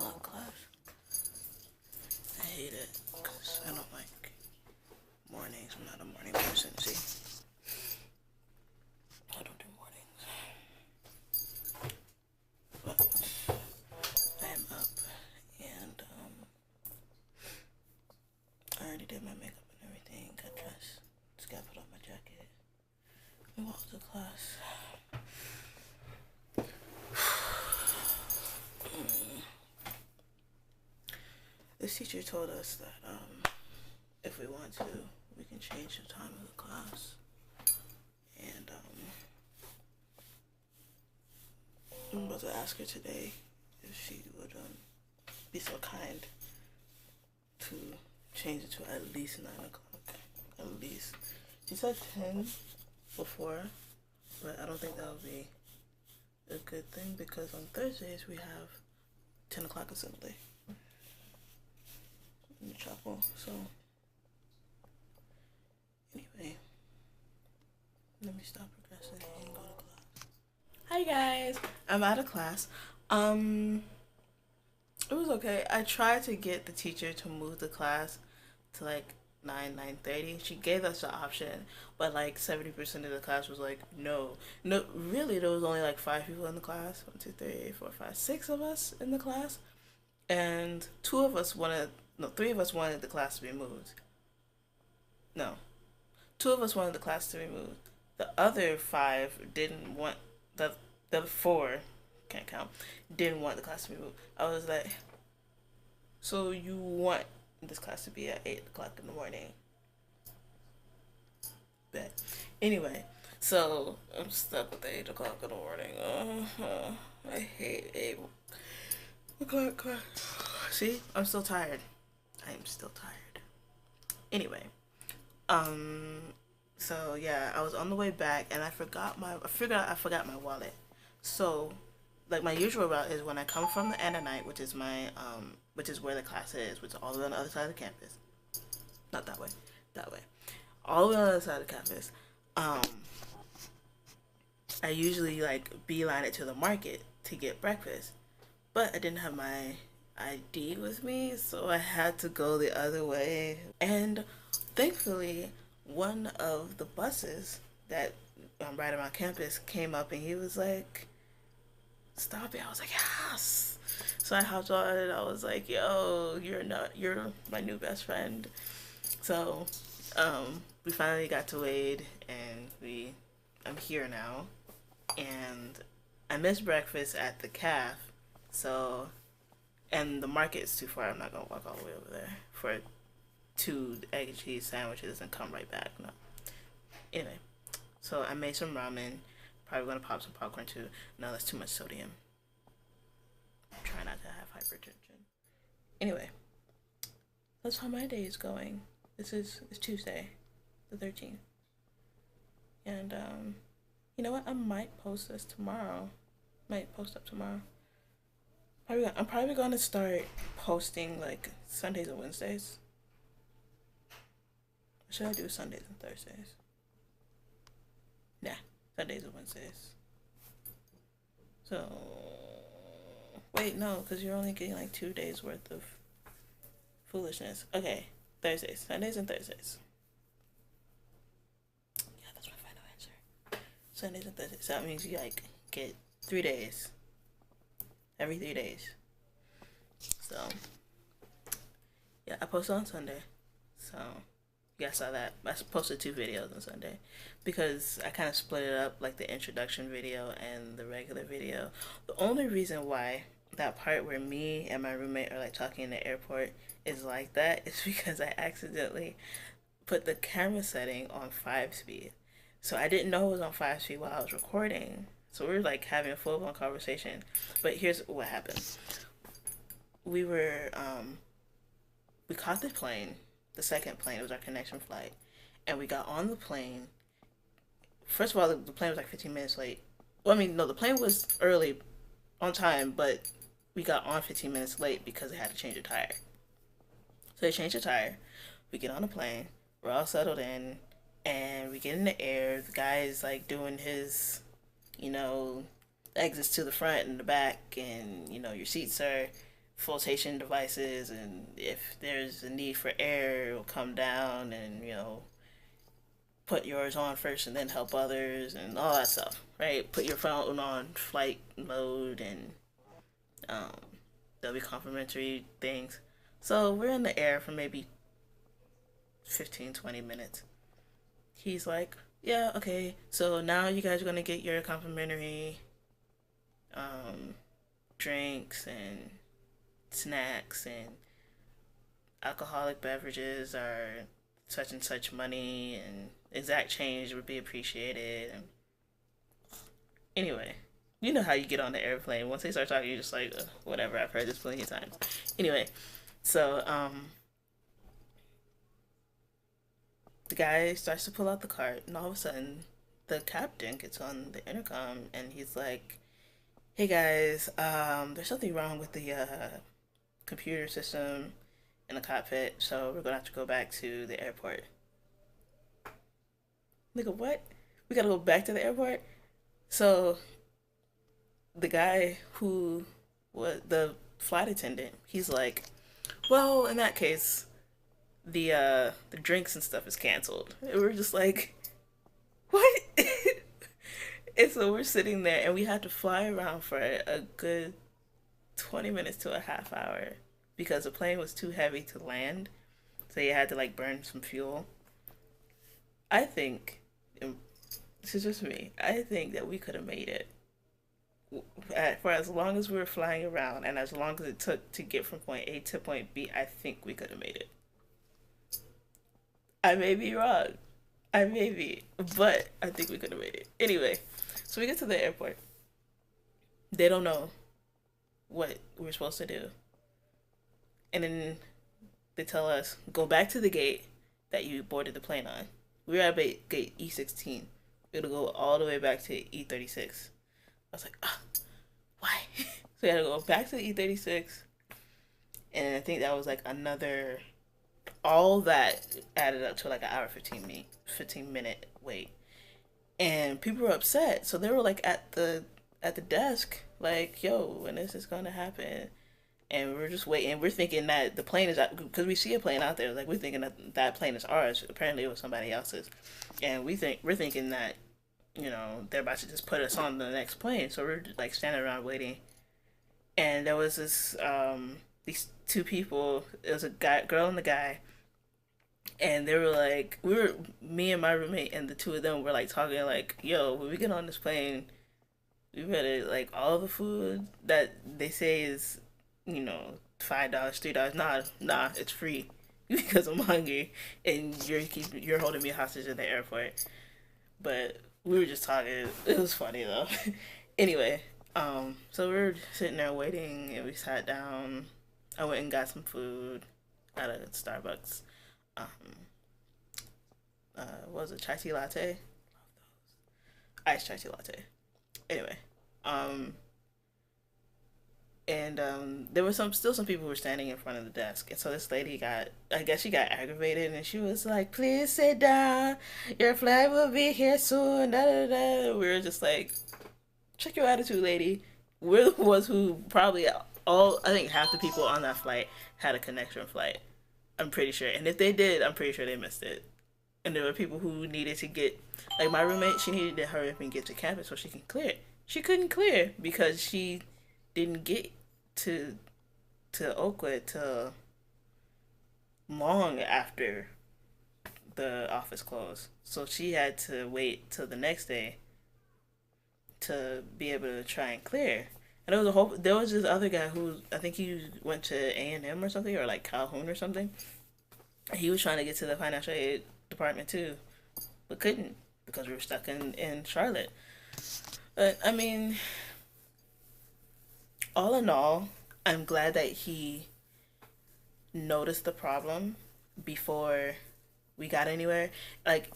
o'clock class. I hate it because I don't like mornings. I'm not a morning person, see? I don't do mornings. But I am up and I already did my makeup and everything, got dressed. Just gotta put on my jacket and walk to class. This teacher told us that if we want to, we can change the time of the class. And I'm about to ask her today if she would be so kind to change it to at least 9 o'clock. At least. She said 10 before, but I don't think that would be a good thing because on Thursdays we have 10 o'clock assembly in the chapel. So anyway, let me stop procrastinating and go to class. Hi guys, I'm out of class. It was okay. I tried to get the teacher to move the class to like 9:30. She gave us the option, but like 70% of the class was like no. No, really there was only like 5 people in the class. 1, 2, 3, 4, 5, 6 of us in the class. And 3 of us wanted the class to be moved. No. 2 of us wanted the class to be moved. The other 5 didn't want the 4 can't count didn't want the class to be moved. I was like, so you want this class to be at 8 o'clock in the morning? But anyway, so I'm stuck with 8 o'clock in the morning. I hate 8 o'clock class. See, I'm still tired. I'm still tired. Anyway, so yeah, I was on the way back and I forgot my wallet. So like my usual route is when I come from the Annanite, which is which is where the class is, which is all the way on the other side of the campus. Not that way, that way. All the way on the other side of the campus. I usually like beeline it to the market to get breakfast, but I didn't have my ID with me, so I had to go the other way. And thankfully, one of the buses that right around campus came up and he was like, stop it. I was like, yes. So I hopped on and I was like, yo, you're my new best friend. So we finally got to Wade and I'm here now. And I missed breakfast at the calf. So, and the market is too far. I'm not going to walk all the way over there for 2 egg and cheese sandwiches and come right back. No. Anyway, so I made some ramen. Probably going to pop some popcorn too. No, that's too much sodium. Try not to have hypertension. Anyway, that's how my day is going. It's Tuesday, the 13th. And you know what? I might post this tomorrow. Might post up tomorrow. I'm probably gonna start posting like Sundays and Wednesdays. Or should I do Sundays and Thursdays? Nah, Sundays and Wednesdays. So wait, no, because you're only getting like 2 days worth of foolishness. Okay, Thursdays, Sundays and Thursdays. Yeah, that's my final answer. Sundays and Thursdays. So that means you like get 3 days. Every 3 days. So yeah, I posted on Sunday. So you guys saw that. I posted 2 videos on Sunday because I kind of split it up, like the introduction video and the regular video. The only reason why that part where me and my roommate are like talking in the airport is like that is because I accidentally put the camera setting on 5 speed. So I didn't know it was on 5 speed while I was recording. So we were like having a full-blown conversation. But here's what happened. We caught the plane, the second plane. It was our connection flight. And we got on the plane. First of all, the plane was like 15 minutes late. Well, I mean, no, the plane was early, on time, but we got on 15 minutes late because they had to change the tire. So they changed the tire. We get on the plane. We're all settled in. And we get in the air. The guy is like doing his, exits to the front and the back. And, your seats are flotation devices, and if there's a need for air, it'll come down and put yours on first and then help others and all that stuff, right? Put your phone on flight mode and um, there'll be complimentary things. So we're in the air for maybe 15-20 minutes. He's like, yeah, okay, so now you guys are gonna get your complimentary um, drinks and snacks, and alcoholic beverages are such and such money, and exact change would be appreciated. And anyway, you know how you get on the airplane. Once they start talking, you're just like, whatever, I've heard this plenty of times. Anyway, so the guy starts to pull out the cart, and all of a sudden, the captain gets on the intercom, and he's like, "Hey guys, there's something wrong with the computer system in the cockpit, so we're gonna have to go back to the airport." Nigga, what? We gotta go back to the airport? So the guy who was the flight attendant, he's like, "Well, in that case, the drinks and stuff is canceled." And we're just like, "What?" And so we're sitting there, and we had to fly around for a good 20 minutes to a half hour because the plane was too heavy to land. So you had to like burn some fuel. I think, this is just me, I think that we could have made it for as long as we were flying around and as long as it took to get from point A to point B. I think we could have made it. I may be wrong. I may be, but I think we could have made it. Anyway, so we get to the airport. They don't know what we're supposed to do. And then they tell us, go back to the gate that you boarded the plane on. We're at gate E16. It'll go all the way back to E36. I was like, ah, why? So we had to go back to E36. And I think that was like another, all that added up to like an hour, 15 minute wait. And people were upset. So they were like at the desk, like, yo, when is this gonna happen? And we're just waiting. We're thinking that the plane is out because we see a plane out there. Like we're thinking that that plane is ours. Apparently, it was somebody else's, and we're thinking that they're about to just put us on the next plane. So we're like standing around waiting, and there was this these two people. It was a girl, and the guy, and they were like, me and my roommate and the two of them were like talking like, yo, when we get on this plane, we better like all the food that they say is $5, $3. Nah, it's free because I'm hungry and you're holding me hostage at the airport. But we were just talking. It was funny though. Anyway, so we were sitting there waiting, and we sat down. I went and got some food at a Starbucks. Um, what was it, chai tea latte? Iced chai tea latte. Anyway, um, and there was some people who were standing in front of the desk, and so this lady I guess she got aggravated, and she was like, "Please sit down. Your flight will be here soon." Da da da. We were just like, "Check your attitude, lady." We're the ones who probably I think half the people on that flight had a connection flight. I'm pretty sure, and if they did, I'm pretty sure they missed it. And there were people who needed to get, like my roommate, she needed to hurry up and get to campus so she can clear it. She couldn't clear because she didn't get to Oakwood till long after the office closed. So she had to wait till the next day to be able to try and clear. And there was this other guy who I think he went to A&M or something, or like Calhoun or something. He was trying to get to the financial aid department too, but couldn't because we were stuck in Charlotte. But I mean, all in all, I'm glad that he noticed the problem before we got anywhere. Like,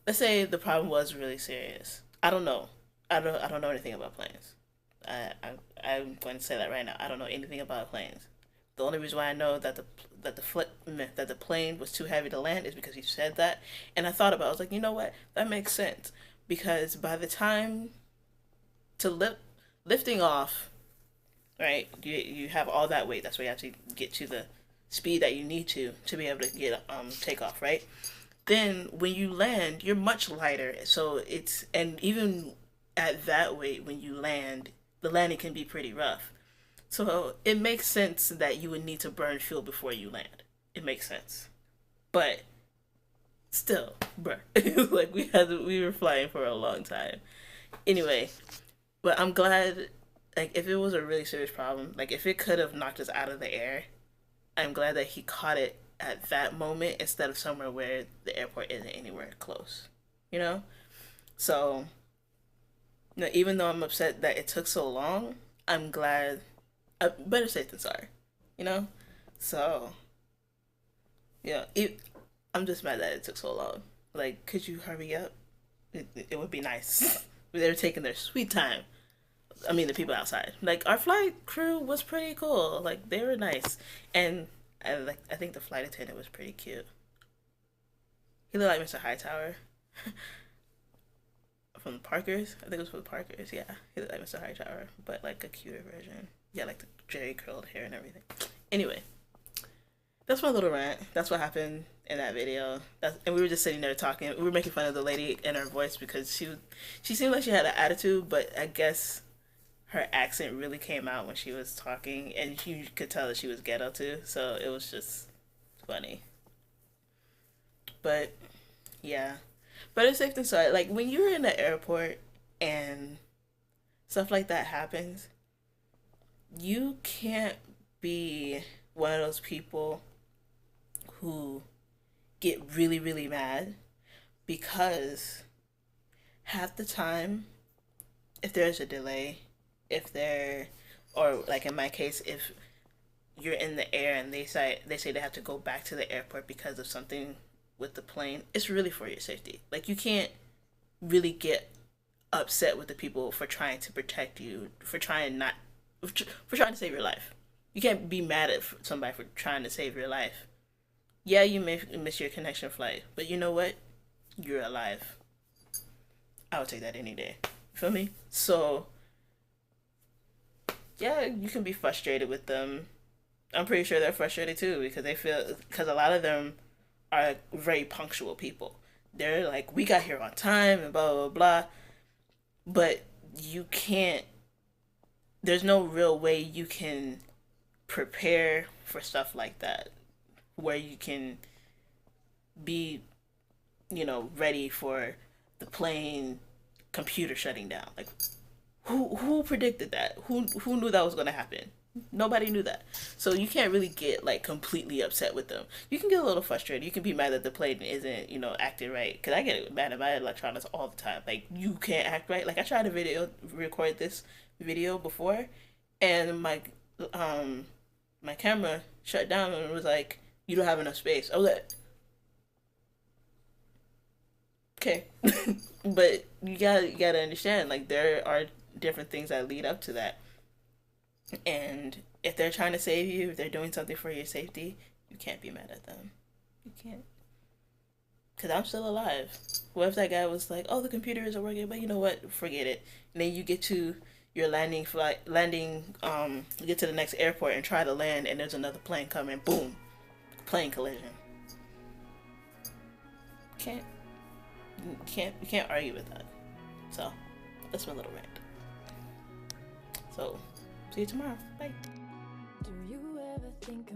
let's say the problem was really serious. I don't know. I don't know anything about planes. I'm going to say that right now. I don't know anything about planes. The only reason why I know that the plane was too heavy to land is because he said that, and I thought about it. I was like, you know what? That makes sense because by the time to lifting off, right? You have all that weight. That's why you have to get to the speed that you need to be able to get take off, right? Then when you land, you're much lighter. So it's, and even at that weight, when you land, the landing can be pretty rough. So it makes sense that you would need to burn fuel before you land. It makes sense. But still, bruh, like we were flying for a long time. Anyway, but I'm glad. Like, if it was a really serious problem, like if it could have knocked us out of the air, I'm glad that he caught it at that moment instead of somewhere where the airport isn't anywhere close. You know? So, you know, even though I'm upset that it took so long, I'm glad. Better safe than sorry. You know? So, yeah, I'm just mad that it took so long. Like, could you hurry up? It would be nice. They were taking their sweet time. I mean, the people outside. Like, our flight crew was pretty cool. Like, they were nice. And I think the flight attendant was pretty cute. He looked like Mr. Hightower from the Parkers. I think it was from the Parkers. Yeah, he looked like Mr. Hightower, but like a cuter version. Yeah, like the jerry curled hair and everything. Anyway, that's my little rant. That's what happened in that video. And we were just sitting there talking. We were making fun of the lady and her voice because she seemed like she had an attitude, but I guess her accent really came out when she was talking, and you could tell that she was ghetto too. So it was just funny. But yeah, but it's safe to say, like when you're in the airport and stuff like that happens, you can't be one of those people who get really, really mad, because half the time, if there's a delay, if there, or like in my case, if you're in the air and they say they have to go back to the airport because of something with the plane, it's really for your safety. Like, you can't really get upset with the people for trying to protect you, for trying not, for trying to save your life. You can't be mad at somebody for trying to save your life. Yeah, you may miss your connection flight, but you know what? You're alive. I would take that any day. Feel me? So, yeah, you can be frustrated with them. I'm pretty sure they're frustrated too, because because a lot of them are very punctual people. They're like, we got here on time and blah, blah, blah. But you can't, there's no real way you can prepare for stuff like that, where you can be, ready for the plane computer shutting down. Like, who predicted that? Who knew that was going to happen? Nobody knew that. So you can't really get like completely upset with them. You can get a little frustrated. You can be mad that the plane isn't, acting right. Because I get mad at my electronics all the time. Like, you can't act right. Like, I tried to record this video before, and my camera shut down and it was like, you don't have enough space. I was like, okay. But you gotta understand, like, there are different things that lead up to that. And if they're trying to save you, if they're doing something for your safety, you can't be mad at them. You can't. Because I'm still alive. What if that guy was like, oh, the computer isn't working, but you know what? Forget it. And then you get to your you get to the next airport and try to land, and there's another plane coming. Boom. Plane collision. Can't. You can't argue with that. So, that's my little rant. So, see you tomorrow. Bye. Do you ever think